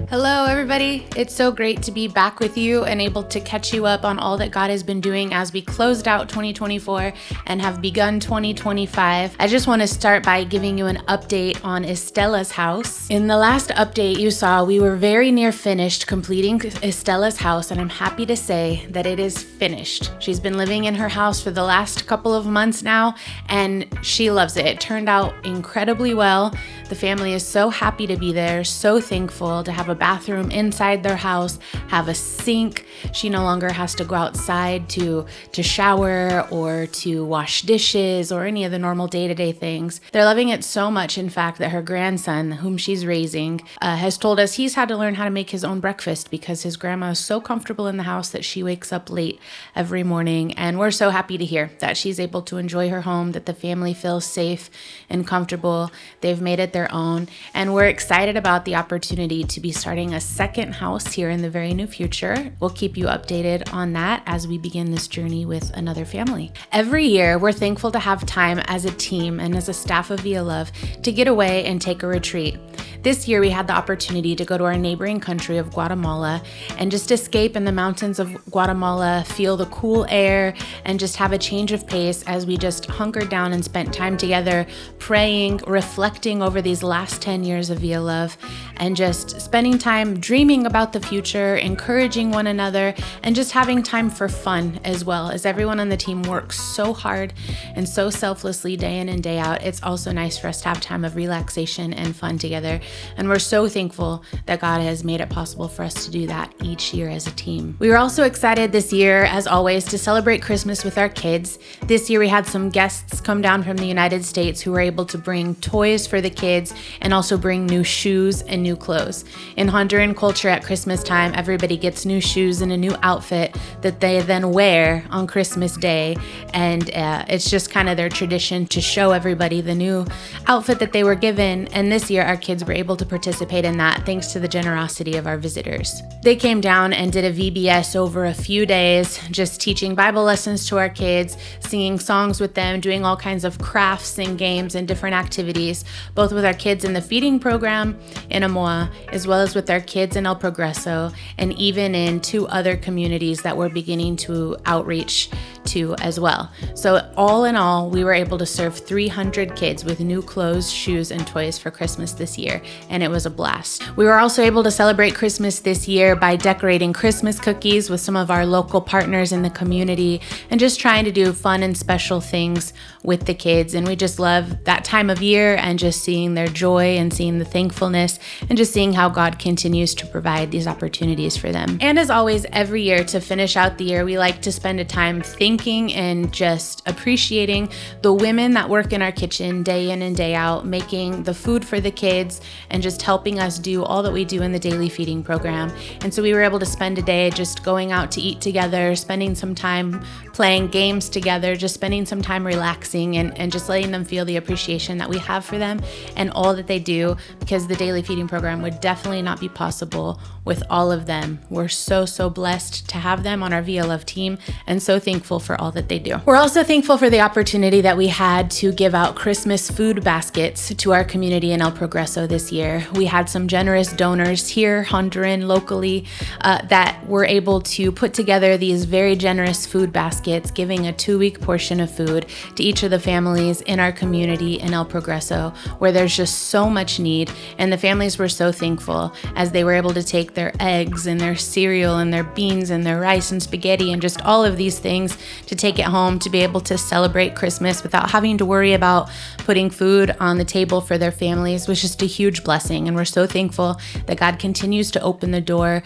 Hello, everybody. It's so great to be back with you and able to catch you up on all that God has been doing as we closed out 2024 and have begun 2025. I just want to start by giving you an update on Estella's house. In the last update you saw, we were very near finished completing Estella's house, and I'm happy to say that it is finished. She's been living in her house for the last couple of months now, and she loves it. It turned out incredibly well. The family is so happy to be there, so thankful to have a bathroom inside their house, have a sink. She no longer has to go outside to shower or to wash dishes or any of the normal day-to-day things. They're loving it so much, in fact, that her grandson, whom she's raising, has told us he's had to learn how to make his own breakfast because his grandma is so comfortable in the house that she wakes up late every morning. And we're so happy to hear that she's able to enjoy her home, that the family feels safe and comfortable. They've made it their own. And we're excited about the opportunity to be starting a second house here in the very near future. We'll keep you updated on that as we begin this journey with another family. Every year, we're thankful to have time as a team and as a staff of Via Love to get away and take a retreat. This year, we had the opportunity to go to our neighboring country of Guatemala and just escape in the mountains of Guatemala, feel the cool air, and just have a change of pace as we just hunkered down and spent time together praying, reflecting over these last 10 years of Via Love, and just spending time dreaming about the future, encouraging one another, and just having time for fun as well. As everyone on the team works so hard and so selflessly day in and day out, it's also nice for us to have time of relaxation and fun together. And we're so thankful that God has made it possible for us to do that each year as a team. We were also excited this year, as always, to celebrate Christmas with our kids. This year we had some guests come down from the United States who were able to bring toys for the kids and also bring new shoes and new clothes. In Honduran culture at Christmas time, everybody gets new shoes and a new outfit that they then wear on Christmas Day. And it's just kind of their tradition to show everybody the new outfit that they were given. And this year our kids were able to participate in that thanks to the generosity of our visitors. They came down and did a VBS over a few days, just teaching Bible lessons to our kids, singing songs with them, doing all kinds of crafts and games and different activities, both with our kids in the feeding program in Amoa, as well as with our kids in El Progreso, and even in 2 other communities that we're beginning to outreach to as well. So all in all, we were able to serve 300 kids with new clothes, shoes, and toys for Christmas this year, and it was a blast. We were also able to celebrate Christmas this year by decorating Christmas cookies with some of our local partners in the community and just trying to do fun and special things with the kids. And we just love that time of year and just seeing their joy and seeing the thankfulness and just seeing how God continues to provide these opportunities for them. And as always, every year to finish out the year, we like to spend a time thinking and just appreciating the women that work in our kitchen day in and day out, making the food for the kids and just helping us do all that we do in the daily feeding program. And so we were able to spend a day just going out to eat together, spending some time playing games together, just spending some time relaxing and just letting them feel the appreciation that we have for them and all that they do, because the daily feeding program would definitely not be possible with all of them. We're so blessed to have them on our Via Love team and so thankful for all that they do. We're also thankful for the opportunity that we had to give out Christmas food baskets to our community in El Progreso this year. We had some generous donors here, Honduran, locally, that were able to put together these very generous food baskets, giving a 2-week portion of food to each of the families in our community in El Progreso, where there's just so much need. And the families were so thankful as they were able to take their eggs and their cereal and their beans and their rice and spaghetti and just all of these things to take it home to be able to celebrate Christmas without having to worry about putting food on the table for their families was just a huge blessing. And we're so thankful that God continues to open the door,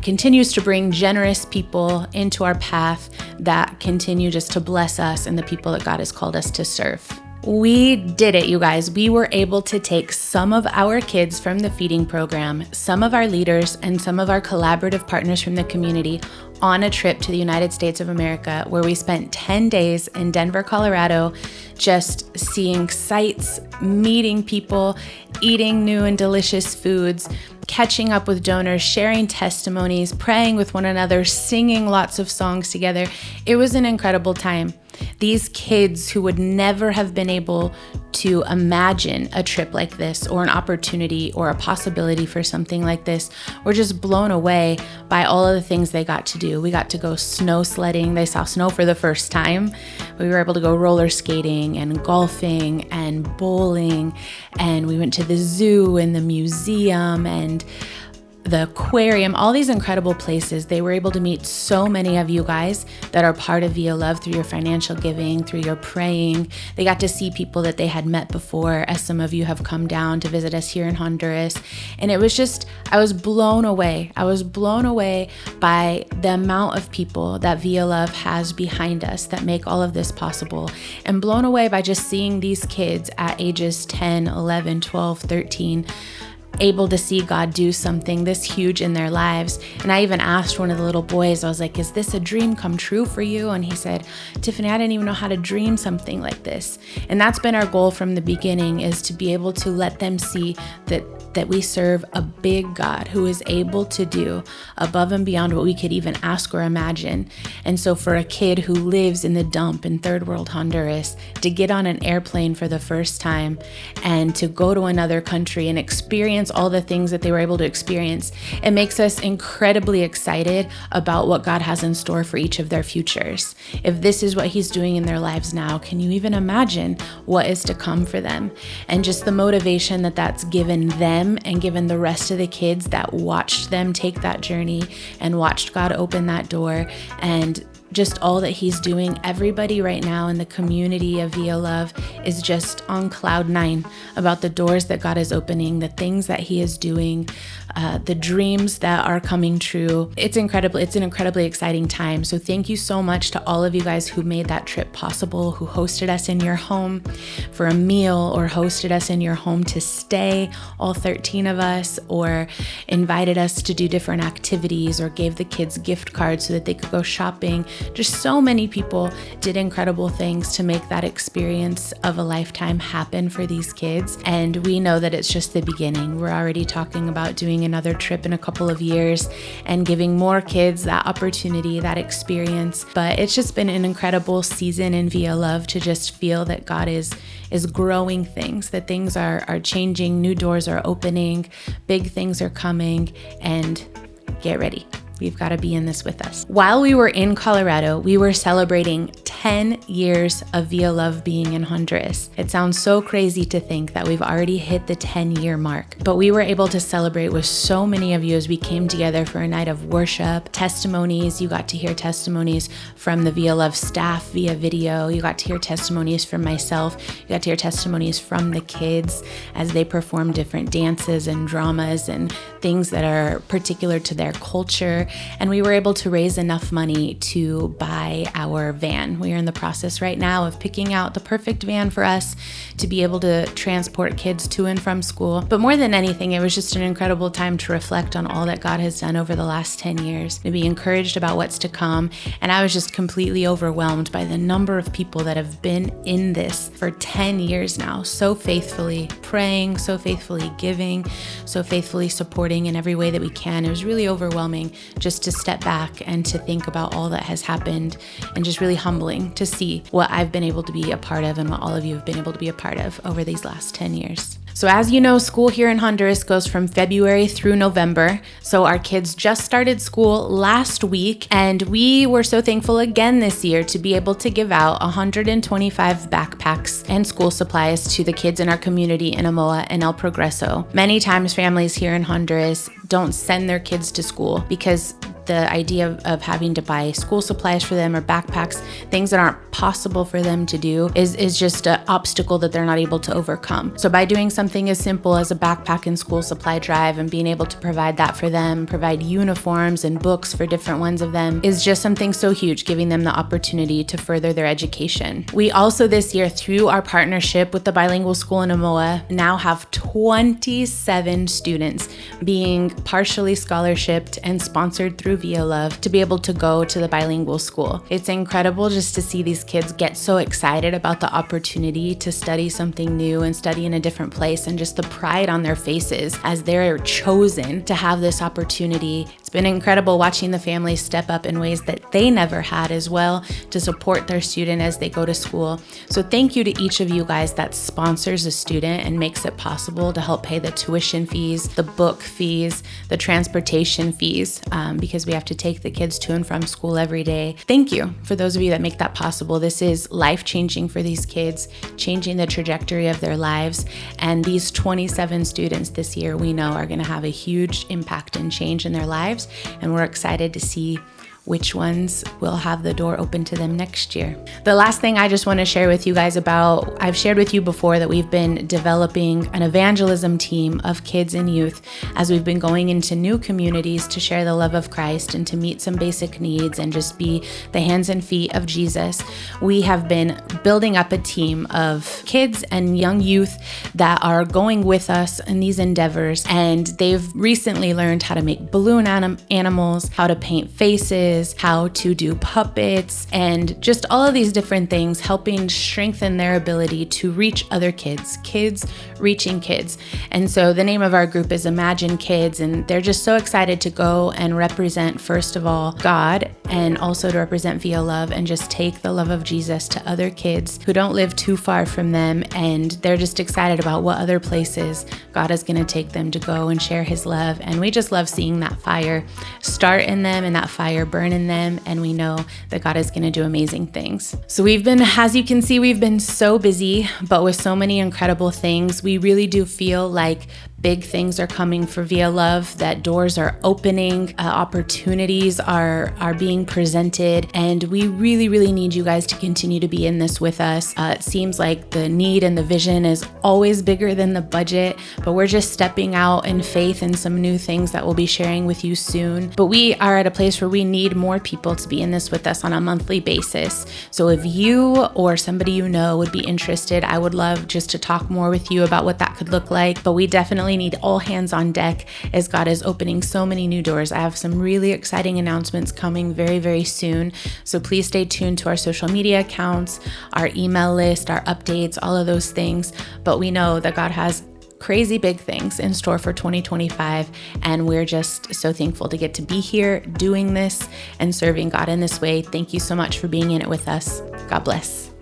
continues to bring generous people into our path that continue just to bless us and the people that God has called us to serve. We did it, you guys. We were able to take some of our kids from the feeding program, some of our leaders, and some of our collaborative partners from the community on a trip to the United States of America, where we spent 10 days in Denver, Colorado, just seeing sights, meeting people, eating new and delicious foods, catching up with donors, sharing testimonies, praying with one another, singing lots of songs together. It was an incredible time. These kids who would never have been able to imagine a trip like this or an opportunity or a possibility for something like this were just blown away by all of the things they got to do. We got to go snow sledding. They saw snow for the first time. We were able to go roller skating and golfing and bowling, and we went to the zoo and the museum and the aquarium, all these incredible places. They were able to meet so many of you guys that are part of Via Love through your financial giving, through your praying. They got to see people that they had met before, as some of you have come down to visit us here in Honduras. And it was just, I was blown away. I was blown away by the amount of people that Via Love has behind us that make all of this possible. And blown away by just seeing these kids at ages 10, 11, 12, 13, able to see God do something this huge in their lives. And I even asked one of the little boys, I was like, is this a dream come true for you? And he said, Tiffany, I didn't even know how to dream something like this. And that's been our goal from the beginning, is to be able to let them see that we serve a big God who is able to do above and beyond what we could even ask or imagine. And so for a kid who lives in the dump in third world Honduras to get on an airplane for the first time and to go to another country and experience all the things that they were able to experience, it makes us incredibly excited about what God has in store for each of their futures. If this is what He's doing in their lives now, can you even imagine what is to come for them? And just the motivation that that's given them and given the rest of the kids that watched them take that journey and watched God open that door, and just all that He's doing. Everybody right now in the community of Via Love is just on cloud 9 about the doors that God is opening, the things that He is doing, the dreams that are coming true. It's incredible. It's an incredibly exciting time. So thank you so much to all of you guys who made that trip possible, who hosted us in your home for a meal, or hosted us in your home to stay, all 13 of us, or invited us to do different activities, or gave the kids gift cards so that they could go shopping. Just so many people did incredible things to make that experience of a lifetime happen for these kids. And we know that it's just the beginning. We're already talking about doing another trip in a couple of years and giving more kids that opportunity, that experience. But it's just been an incredible season in Via Love to just feel that God is growing things, that things are changing, new doors are opening, big things are coming, and get ready. We've got to be in this with us. While we were in Colorado, we were celebrating 10 years of Via Love being in Honduras. It sounds so crazy to think that we've already hit the 10-year mark, but we were able to celebrate with so many of you as we came together for a night of worship, testimonies. You got to hear testimonies from the Via Love staff via video. You got to hear testimonies from myself. You got to hear testimonies from the kids as they perform different dances and dramas and things that are particular to their culture. And we were able to raise enough money to buy our van. We are in the process right now of picking out the perfect van for us to be able to transport kids to and from school. But more than anything, it was just an incredible time to reflect on all that God has done over the last 10 years, to be encouraged about what's to come. And I was just completely overwhelmed by the number of people that have been in this for 10 years now, so faithfully praying, so faithfully giving, so faithfully supporting in every way that we can. It was really overwhelming just to step back and to think about all that has happened, and just really humbling to see what I've been able to be a part of and what all of you have been able to be a part of over these last 10 years. So as you know, school here in Honduras goes from February through November. So our kids just started school last week, and we were so thankful again this year to be able to give out 125 backpacks and school supplies to the kids in our community in Amoa and El Progreso. Many times families here in Honduras don't send their kids to school because the idea of having to buy school supplies for them or backpacks, things that aren't possible for them to do, is just an obstacle that they're not able to overcome. So by doing something as simple as a backpack and school supply drive and being able to provide that for them, provide uniforms and books for different ones of them, is just something so huge, giving them the opportunity to further their education. We also this year, through our partnership with the bilingual school in Amoa, now have 27 students being partially scholarshiped and sponsored through through Via Love to be able to go to the bilingual school. It's incredible just to see these kids get so excited about the opportunity to study something new and study in a different place, and just the pride on their faces as they're chosen to have this opportunity. It's been incredible watching the families step up in ways that they never had as well to support their student as they go to school. So thank you to each of you guys that sponsors a student and makes it possible to help pay the tuition fees, the book fees, the transportation fees, because we have to take the kids to and from school every day. Thank you for those of you that make that possible. This is life-changing for these kids, changing the trajectory of their lives. And these 27 students this year, we know are going to have a huge impact and change in their lives. And we're excited to see which ones will have the door open to them next year. The last thing I just want to share with you guys about, I've shared with you before that we've been developing an evangelism team of kids and youth as we've been going into new communities to share the love of Christ and to meet some basic needs and just be the hands and feet of Jesus. We have been building up a team of kids and young youth that are going with us in these endeavors, and they've recently learned how to make balloon animals, how to paint faces, how to do puppets, and just all of these different things, helping strengthen their ability to reach other kids reaching kids. And so the name of our group is Imagine Kids, and they're just so excited to go and represent, first of all, God, and also to represent Via Love and just take the love of Jesus to other kids who don't live too far from them. And they're just excited about what other places God is going to take them to go and share his love. And we just love seeing that fire start in them and that fire burn in them. And we know that God is going to do amazing things. So we've been, as you can see, we've been so busy, but with so many incredible things. We really do feel like big things are coming for Via Love, that doors are opening, opportunities are being presented, and we really, really need you guys to continue to be in this with us. It seems like the need and the vision is always bigger than the budget, but we're just stepping out in faith and some new things that we'll be sharing with you soon. But we are at a place where we need more people to be in this with us on a monthly basis. So if you or somebody you know would be interested, I would love just to talk more with you about what that could look like. But we definitely need all hands on deck as God is opening so many new doors. I have some really exciting announcements coming very, very soon. So please stay tuned to our social media accounts, our email list, our updates, all of those things. But we know that God has crazy big things in store for 2025. And we're just so thankful to get to be here doing this and serving God in this way. Thank you so much for being in it with us. God bless.